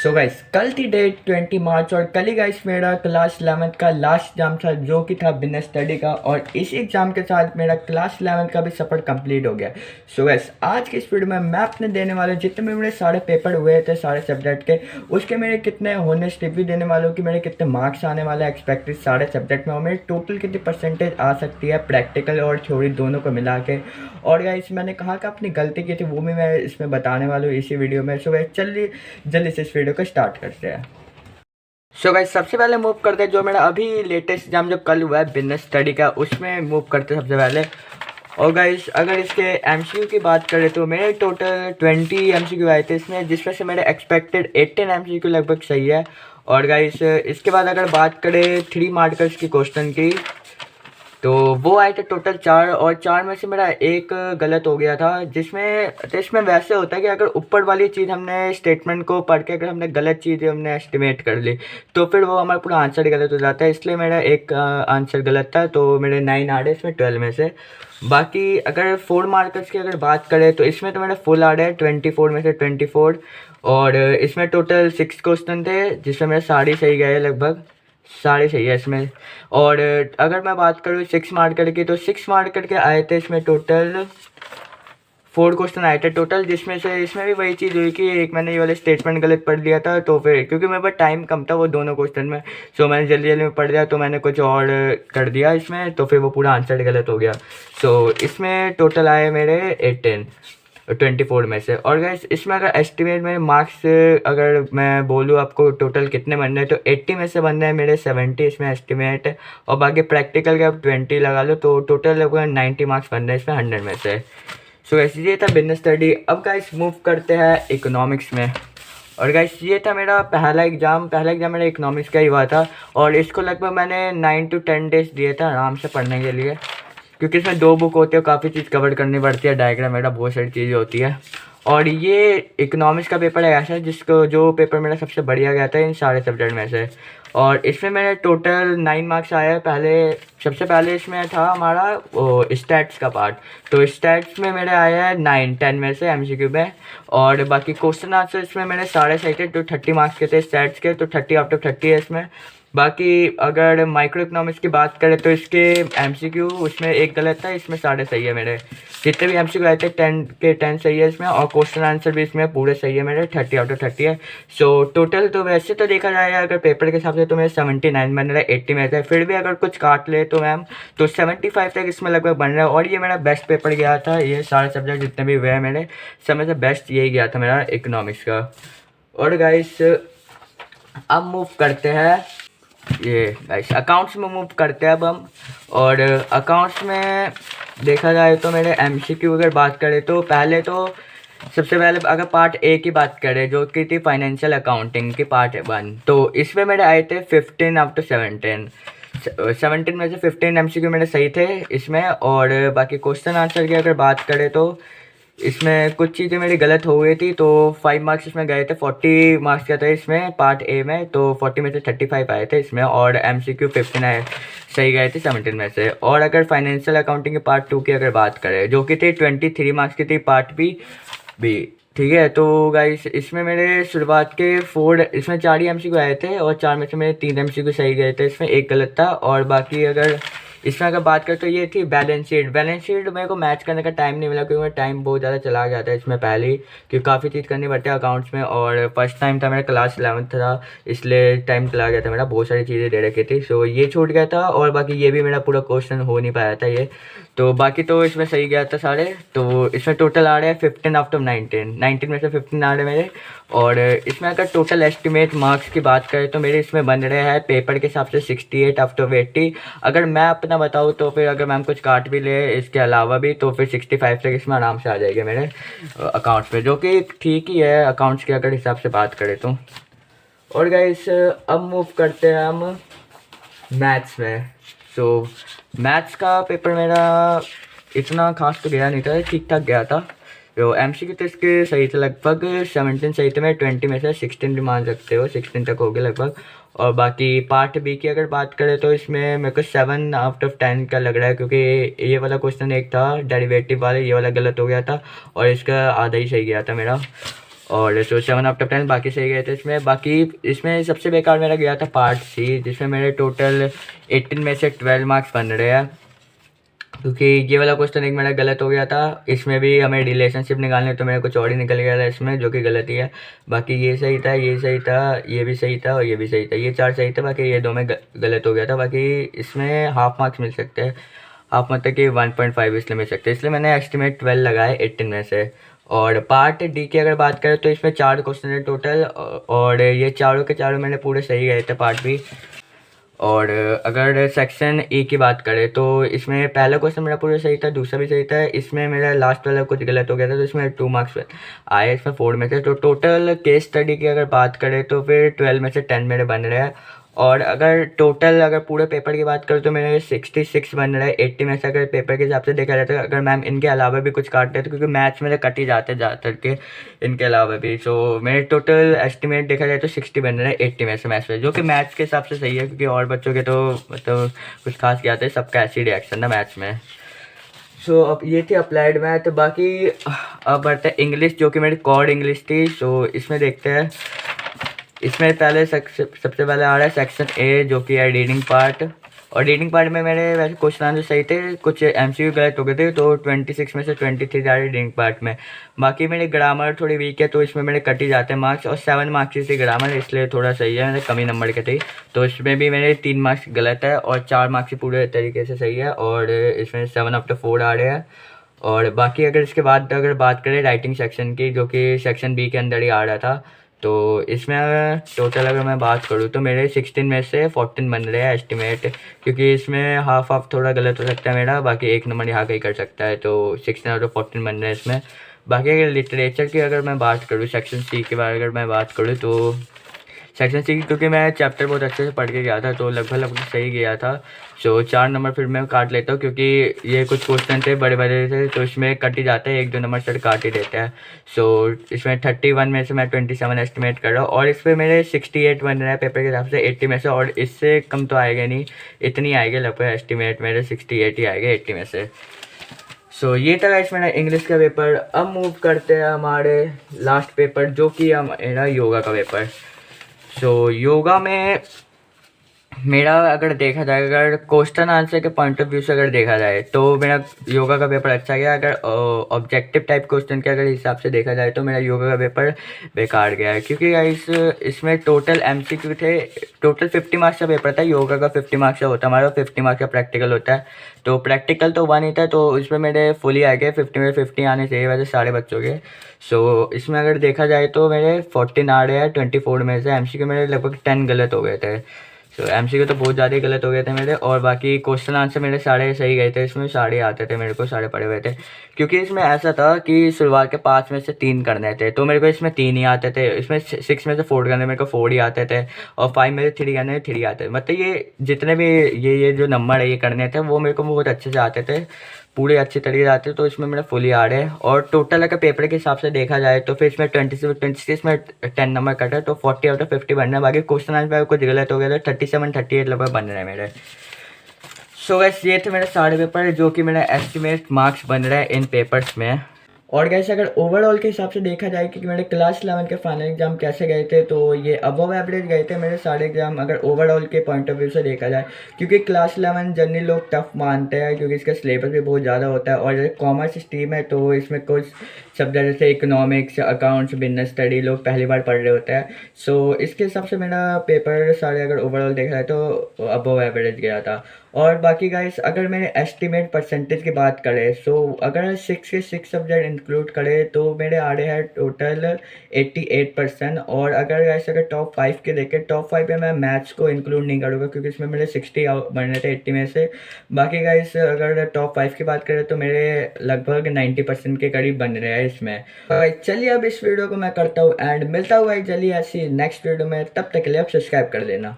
So guys कल थी date 20 मार्च और कल ही गाइस मेरा क्लास 11th का लास्ट एग्जाम था जो कि था बिजनेस स्टडी का। और इस एग्जाम के साथ मेरा क्लास 11th का भी सफ़र कंप्लीट हो गया। सो गाइस आज के इस वीडियो में मैं अपने देने वाले जितने भी मेरे सारे पेपर हुए थे सारे सब्जेक्ट के, उसके मेरे कितने होनेस्ट रिव्यू देने वाले हूँ कि मेरे कितने मार्क्स आने वाले हैं एक्सपेक्टेड सारे सब्जेक्ट में, और मेरी टोटल कितनी परसेंटेज आ सकती है प्रैक्टिकल और थ्योरी दोनों को मिला के। और गाइस मैंने कहा कि अपनी गलती की थी वो भी मैं इसमें बताने वाला हूँ इसी वीडियो में। सो गाइस चलिए जल्दी से इस वीडियो को स्टार्ट करते हैं। सो गाइस सबसे पहले मूव करते हैं जो मेरा अभी लेटेस्ट एग्जाम जो कल हुआ है बिजनेस स्टडी का, उसमें मूव करते हैं सबसे पहले। और गाइस अगर इसके एमसीक्यू की बात करें तो मेरे टोटल 20 एमसीक्यू आए थे इसमें, जिसमें से मेरे एक्सपेक्टेड 18 एमसीक्यू लगभग सही है। और गाइस इसके बाद अगर बात करें 3 मार्कर्स की क्वेश्चन की, तो वो आए थे टोटल 4, और 4 में से मेरा एक गलत हो गया था। जिसमें तो इसमें वैसे होता है कि अगर ऊपर वाली चीज़ हमने स्टेटमेंट को पढ़ के अगर हमने गलत चीज़ हमने एस्टिमेट कर ली तो फिर वो हमारा पूरा आंसर ही गलत हो जाता है। इसलिए मेरा एक आंसर गलत था, तो मेरे 9 आ रहे इसमें 12 में से। बाकी अगर 4 मार्कर्स की अगर बात करें तो इसमें तो मेरा फुल आ रहा है 24 में से 24। और इसमें टोटल 6 क्वेश्चन थे जिसमें मेरे सारे सही गए लगभग, सारे सही है इसमें। और अगर मैं बात करूँ 6 मार्कर की, तो 6 मार्कर के आए थे इसमें टोटल 4 क्वेश्चन आए थे टोटल, जिसमें से इसमें भी वही चीज़ हुई कि एक मैंने ये वाले स्टेटमेंट गलत पढ़ लिया था, तो फिर क्योंकि मेरे पास टाइम कम था वो दोनों क्वेश्चन में, सो मैंने जल्दी जल्दी में पढ़ लिया तो मैंने कुछ और कर दिया इसमें, तो फिर वो पूरा आंसर गलत हो गया। सो इसमें टोटल आए मेरे 18 24 में से। और गैस इसमें अगर एस्टिमेट में मार्क्स अगर मैं बोलूँ आपको टोटल कितने बनने हैं, तो 80 में से बनने हैं मेरे 70 इसमें एस्टिमेट है, और बाकी प्रैक्टिकल के आप 20 लगा लो तो टोटल लगभग 90 मार्क्स बन रहे हैं इसमें 100 में से। सो गैस ये था बिजनेस स्टडी। अब गाइस मूव करते हैं इकोनॉमिक्स में। और गाइस ये था मेरा पहला एग्ज़ाम मेरा इकोनॉमिक्स का ही हुआ था, और इसको लगभग मैंने 9 to 10 डेज दिए थे आराम से पढ़ने के लिए, क्योंकि इसमें 2 बुक होती है, काफ़ी चीज़ कवर करनी पड़ती है, डायग्राम वगैरह बहुत सारी चीज़ें होती है। और ये इकोनॉमिक्स का पेपर है ऐसा जिसको जो पेपर मेरा सबसे बढ़िया गया था इन सारे सब्जेक्ट में से। और इसमें मेरे टोटल 9 मार्क्स आए हैं। सबसे पहले इसमें था हमारा वो स्टैट्स का पार्ट, तो स्टैट्स में मेरे आए हैं 9 10 में से एमसीक्यू में। और बाकी क्वेश्चन आंसर इसमें मेरे सारे सही थे, तो 30 मार्क्स के थे स्टैट्स के, तो 30 आउट ऑफ 30 है इसमें। बाकी अगर माइक्रो इकोनॉमिक्स की बात करें तो इसके एमसीक्यू उसमें एक गलत था, इसमें सारे सही है मेरे। जितने भी एमसीक्यू आए थे 10 के 10 सही है इसमें, और क्वेश्चन आंसर भी इसमें पूरे सही है मेरे, 30 आउट ऑफ 30 है। सो टोटल तो वैसे तो देखा जाए अगर पेपर के हिसाब से तो मेरे 79 बन रहा है 80 में से, फिर भी अगर कुछ काट ले तो मैम तो 75 तक इसमें लगभग बन रहा है। और ये मेरा बेस्ट पेपर गया था, ये सारे सब्जेक्ट जितने भी हुए हैं मेरे समय से बेस्ट यही गया था मेरा इकोनॉमिक्स का। और गाइस अब मूव करते हैं ये गाइस अकाउंट्स में मूव करते हैं अब हम। और अकाउंट्स में देखा जाए तो मेरे एमसीक्यू अगर बात करें तो पहले तो सबसे पहले अगर पार्ट ए की बात करें जो कि थी फाइनेंशियल अकाउंटिंग की पार्ट 1, तो इसमें मेरे आए थे 15 आउट ऑफ 17। 17 में से 15 एमसीक्यू मेरे सही थे इसमें। और बाकी क्वेश्चन आंसर की अगर बात करें तो इसमें कुछ चीज़ें मेरी गलत हो गई थी, तो 5 मार्क्स इसमें गए थे। 40 मार्क्स का था इसमें पार्ट ए में, तो 40 में से 35 आए थे इसमें। और एमसीक्यू 15 आए सही गए थे 17 में से। और अगर फाइनेंशियल अकाउंटिंग के पार्ट 2 की अगर बात करें जो कि थी 23 मार्क्स की थी पार्ट बी ठीक है। तो गाइस इसमें मेरे शुरुआत के 4 इसमें 4 ही एमसीक्यू आए थे, और 4 में से मेरे 3 एमसीक्यू सही गए थे, इसमें एक गलत था। और बाकी अगर इसमें अगर बात करें तो ये थी बैलेंस शीट मेरे को मैच करने का टाइम नहीं मिला, क्योंकि मेरा टाइम बहुत ज़्यादा चला गया था इसमें पहले ही, क्योंकि काफ़ी चीज़ करनी पड़ती है अकाउंट्स में। और फर्स्ट टाइम था मेरा क्लास 11th था, इसलिए टाइम चला गया था मेरा, बहुत सारी चीज़ें दे रखी थी, सो ये छूट गया था। और बाकी ये भी मेरा पूरा क्वेश्चन हो नहीं पाया था ये, तो बाकी तो इसमें सही गया था सारे। तो इसमें टोटल आ रहे हैं 15 आउट ऑफ 19 में से 15 आ रहे हैं मेरे। और इसमें अगर टोटल एस्टिमेट मार्क्स की बात करें तो मेरे इसमें बन रहे हैं पेपर के हिसाब से 68 आउट ऑफ 80। अगर मैं अपना बताऊँ तो फिर अगर मैम कुछ काट भी ले इसके अलावा भी तो फिर 65 तक इसमें आराम से आ जाएगा मेरे अकाउंट्स में, जो कि ठीक ही है अकाउंट्स के अगर हिसाब से बात करें तो। और गाइस अब मूव करते हैं हम मैथ्स में। सो मैथ्स का पेपर मेरा इतना खास तो गया नहीं था, ठीक ठाक गया था। तो एमसीक्यू तो इसके सही थे लगभग 17 सही थे, मैं 20 में से 16 भी मान सकते हो, 16 तक हो गए लगभग। और बाकी पार्ट बी की अगर बात करें तो इसमें मेरे को 7 आउट ऑफ 10 का लग रहा है, क्योंकि ये वाला क्वेश्चन एक था डेरिवेटिव वाला, ये वाला गलत हो गया था, और इसका आधा ही सही गया था मेरा। और तो 7/10 बाकी सही गए थे इसमें। बाकी इसमें सबसे बेकार मेरा गया था पार्ट सी, जिसमें मेरे टोटल 18 में से 12 मार्क्स बन रहे हैं, क्योंकि ये वाला क्वेश्चन एक मेरा गलत हो गया था। इसमें भी हमें रिलेशनशिप निकालने तो मेरा कुछ और ही निकल गया था इसमें, जो कि गलत ही है। बाकी ये सही था, ये सही था, ये भी सही था और ये भी सही था, ये 4 सही था। बाकी ये 2 में गलत हो गया था। बाकी इसमें हाफ मार्क्स मिल सकते हैं, हाफ मतलब कि 1.5 इसलिए मिल सकते हैं, इसलिए मैंने एस्टिमेट 12 लगाए 18 में से। और पार्ट डी की अगर बात करें तो इसमें 4 क्वेश्चन है टोटल, और ये चारों के चारों मैंने पूरे सही गए थे पार्ट बी। और अगर सेक्शन ए की बात करें तो इसमें पहला क्वेश्चन मेरा पूरा सही था, दूसरा भी सही था, इसमें मेरा लास्ट वाला कुछ गलत हो गया था, तो इसमें 2 मार्क्स आए इसमें 4 में से। तो टोटल केस स्टडी की अगर बात करें तो फिर 12 में से 10 मेरे बन रहे हैं। और अगर टोटल अगर पूरे पेपर की बात करूँ तो मेरे 66 बन रहा है 80 में से, अगर पेपर के हिसाब से देखा जाए तो। अगर मैम इनके अलावा भी कुछ काटते हैं तो, क्योंकि मैथ्स मेरे कट ही जाते ज़्यादातर के इनके अलावा भी, सो मेरे टोटल एस्टिमेट देखा जाए तो 60 बन रहा है 80 में से मैथ्स में, जो कि मैथ्स के हिसाब से सही है, क्योंकि और बच्चों के तो मतलब कुछ खास क्या आता है, सबका ऐसी रिएक्शन ना मैथ्स में। सो अब ये थी अप्लाइड मैथ। बाकी अब बढ़ते हैं इंग्लिश, जो कि मेरी कॉर्ड इंग्लिश थी। सो इसमें देखते हैं, इसमें पहले सबसे पहले आ रहा है सेक्शन ए, जो कि है रीडिंग पार्ट। और रीडिंग पार्ट में मेरे वैसे क्वेश्चन आंसर सही थे, कुछ एमसीक्यू गलत हो गए थे, तो 26 में से 23 जा रहे रीडिंग पार्ट में। बाकी मेरी ग्रामर थोड़ी वीक है, तो इसमें मेरे कट ही जाते हैं मार्क्स, और 7 मार्क्स की थी ग्रामर, इसलिए थोड़ा सही है, मेरे कमी नंबर के थे। तो इसमें भी मेरे 3 मार्क्स गलत है और 4 मार्क्स पूरे तरीके से सही है, और इसमें 7/4 आ रहे हैं। और बाकी अगर इसके बाद अगर बात करें राइटिंग सेक्शन की, जो कि सेक्शन बी के अंदर ही आ रहा था, तो इसमें टोटल अगर मैं बात करूँ तो मेरे 16 में से 14 बन रहे हैं एस्टिमेट, क्योंकि इसमें हाफ हाफ थोड़ा गलत हो सकता है मेरा, बाकी एक नंबर यहाँ का ही कर सकता है, तो 16 आउट ऑफ 14 बन रहे हैं इसमें। बाकी अगर लिटरेचर की अगर मैं बात करूँ, सेक्शन सी के बारे में अगर मैं बात करूँ तो सेक्शन सी, क्योंकि मैं चैप्टर बहुत अच्छे से पढ़ के गया था, तो लगभग लगभग सही गया था। सो 4 नंबर फिर मैं काट लेता हूँ, क्योंकि ये कुछ क्वेश्चन थे बड़े बड़े थे, तो इसमें कट ही जाते हैं, 1-2 नंबर सर काट ही देते हैं। सो इसमें 31 में से मैं 27 एस्टिमेट कर रहा हूँ, और इस पर मेरे 68 बन रहा है पेपर के हिसाब से 80 में से, और इससे कम तो आएगा नहीं, इतनी आएगी लगभग एस्टिमेट मेरे 68 ही आएगा 80 में से। सो ये था गाइस मेरा इंग्लिश का पेपर। अब मूव करते हैं हमारे लास्ट पेपर, जो कि मेरा योगा का पेपर। सो योगा में मेरा अगर देखा जाए, अगर क्वेश्चन आंसर के पॉइंट ऑफ व्यू से अगर देखा जाए तो मेरा योगा का पेपर अच्छा गया। अगर ऑब्जेक्टिव टाइप क्वेश्चन के अगर हिसाब से देखा जाए तो मेरा योगा का पेपर बेकार गया है, क्योंकि इसमें टोटल एमसीक्यू थे। टोटल 50 मार्क्स का पेपर था, योगा का 50 मार्क्स का होता है हमारा, 50 मार्क्स का प्रैक्टिकल होता है। तो प्रैक्टिकल तो 1 ही था, तो उसमें मेरे फुली आ गए 50 में 50 आने चाहिए वैसे सारे बच्चों के। सो इसमें अगर देखा जाए तो मेरे 14 आ रहे हैं 24 में से। एमसीक्यू मेरे लगभग 10 गलत हो गए थे। सो एमसीक्यू तो बहुत ज़्यादा ही गलत हो गए थे मेरे, और बाकी क्वेश्चन आंसर मेरे सारे सही गए थे, इसमें सारे आते थे मेरे को, सारे पढ़े हुए थे। क्योंकि इसमें ऐसा था कि शुरुआत के 5 में से 3 करने थे, तो मेरे को इसमें 3 ही आते थे। इसमें 6 में से 4 करने मेरे को 4 ही आते थे, और 5 में से 3 करने 3 आते थे। मतलब ये जितने भी ये जो नंबर है ये करने थे, वो मेरे को बहुत अच्छे से आते थे, पूरे अच्छे तरीके से आते थे। तो इसमें मेरा फुली आ रहा है। और टोटल अगर पेपर के हिसाब से देखा जाए तो फिर इसमें 26 में 10 नंबर कटा, तो 40 आउट ऑफ 50 बनना है। बाकी क्वेश्चन आंसर कुछ गलत हो गया था, 37-38 लगभग बन रहे हैं मेरे। सो गैस ये थे मेरे सारे पेपर, जो कि मेरा एस्टिमेट मार्क्स बन रहा है इन पेपर्स में। और गैस अगर ओवरऑल के हिसाब से देखा जाए कि मेरे क्लास 11 के फाइनल एग्जाम कैसे गए थे, तो ये अबव एवरेज गए थे मेरे सारे एग्जाम, अगर ओवरऑल के पॉइंट ऑफ व्यू से देखा जाए। क्योंकि क्लास 11 जनरली लोग टफ मानते हैं, क्योंकि इसका सिलेबस भी बहुत ज़्यादा होता है, और जैसे कॉमर्स स्ट्रीम है तो इसमें कुछ सब्जेक्ट जैसे इकोनॉमिक्स, अकाउंट्स, बिजनेस स्टडी लोग पहली बार पढ़ रहे होते हैं। सो इसके हिसाब से मेरा पेपर सारे अगर ओवरऑल देखा जाए तो अबव एवरेज गया था। और बाकी गाइस अगर मेरे एस्टिमेट परसेंटेज की बात करें, सो अगर 6 के 6 सब्जेक्ट इंक्लूड करें तो मेरे आ रहे हैं टोटल 88%। और अगर गाइस अगर टॉप 5 के देखें, टॉप 5 में मैं मैथ्स को इंक्लूड नहीं करूँगा, क्योंकि इसमें मेरे 60 बनने थे 80 में से। बाकी गाइस अगर टॉप 5 की बात करें तो मेरे लगभग 90% के करीब बन रहे हैं इसमें। चलिए अब इस वीडियो को मैं करता हूँ एंड मिलता हूँ भाई जल्दी ऐसी नेक्स्ट वीडियो में, तब तक के लिए आप सब्सक्राइब कर देना।